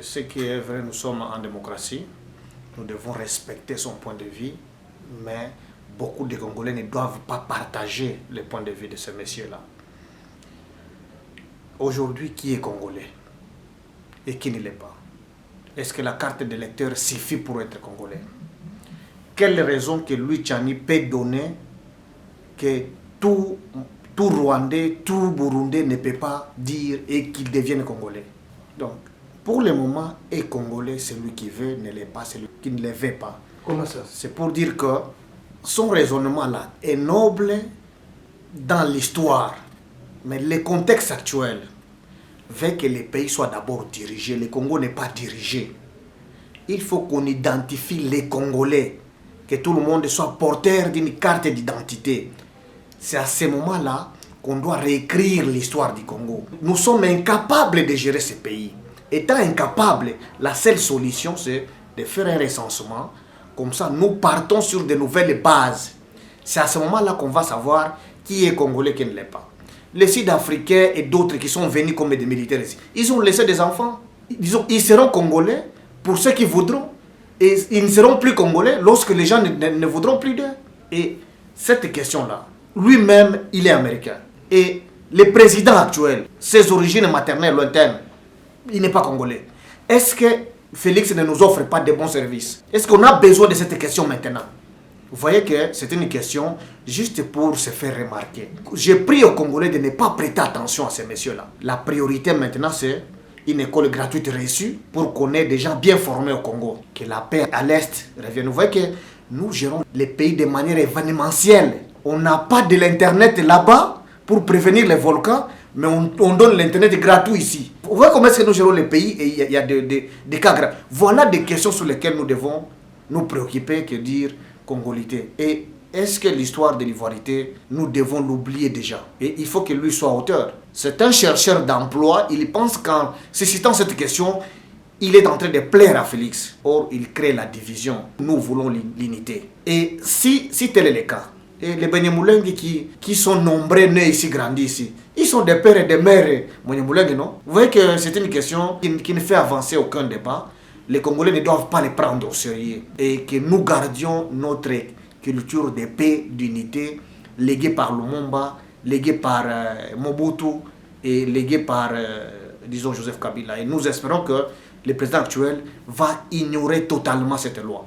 Ce qui est vrai, nous sommes en démocratie, nous devons respecter son point de vue, mais beaucoup de Congolais ne doivent pas partager le point de vue de ce monsieur-là. Aujourd'hui, qui est Congolais et qui ne l'est pas? Est-ce que la carte d'électeur suffit pour être Congolais? Quelle raison que Louis Tchani peut donner que tout Rwandais, tout Burundais ne peut pas dire et qu'il devienne Congolais? Donc, pour le moment, est Congolais celui qui veut, ne l'est pas celui qui ne le veut pas. Comment ça? C'est pour dire que son raisonnement là est noble dans l'histoire, mais le contexte actuel veut que les pays soient d'abord dirigés. Le Congo n'est pas dirigé. Il faut qu'on identifie les Congolais, que tout le monde soit porteur d'une carte d'identité. C'est à ce moment-là qu'on doit réécrire l'histoire du Congo. Nous sommes incapables de gérer ce pays. Étant incapables, la seule solution, c'est de faire un recensement. Comme ça, nous partons sur de nouvelles bases. C'est à ce moment-là qu'on va savoir qui est Congolais et qui ne l'est pas. Les Sud-Africains et d'autres qui sont venus comme des militaires ici, ils ont laissé des enfants. Ils seront Congolais pour ceux qui voudront. Et ils ne seront plus Congolais lorsque les gens ne voudront plus d'eux. Et cette question-là, lui-même, il est américain. Et le président actuel, ses origines maternelles lointaines, il n'est pas Congolais. Est-ce que Félix ne nous offre pas de bons services? Est-ce qu'on a besoin de cette question maintenant? Vous voyez que c'est une question juste pour se faire remarquer. J'ai pris aux Congolais de ne pas prêter attention à ces messieurs-là. La priorité maintenant, c'est une école gratuite reçue pour qu'on ait des gens bien formés au Congo. Que la paix à l'Est revienne. Vous voyez que nous gérons les pays de manière événementielle. On n'a pas de l'Internet là-bas pour prévenir les volcans, mais on donne l'Internet gratuit ici. Vous voyez comment est-ce que nous gérons les pays et il y a des cas graves. Voilà des questions sur lesquelles nous devons nous préoccuper, que dire congolité. Et est-ce que l'histoire de l'ivoirité, nous devons l'oublier déjà? Et il faut que lui soit auteur. C'est un chercheur d'emploi, il pense qu'en suscitant cette question, il est en train de plaire à Félix. Or, il crée la division. Nous voulons l'unité. Et si tel est le cas, et les Banyamulenge qui sont nombreux, nés ici, grandis ici, ils sont des pères et des mères Banyamulenge, non? Vous voyez que c'est une question qui ne fait avancer aucun débat. Les Congolais ne doivent pas les prendre au sérieux. Et que nous gardions notre culture de paix, d'unité, léguée par Lumumba, léguée par Mobutu et léguée par, disons, Joseph Kabila. Et nous espérons que le président actuel va ignorer totalement cette loi.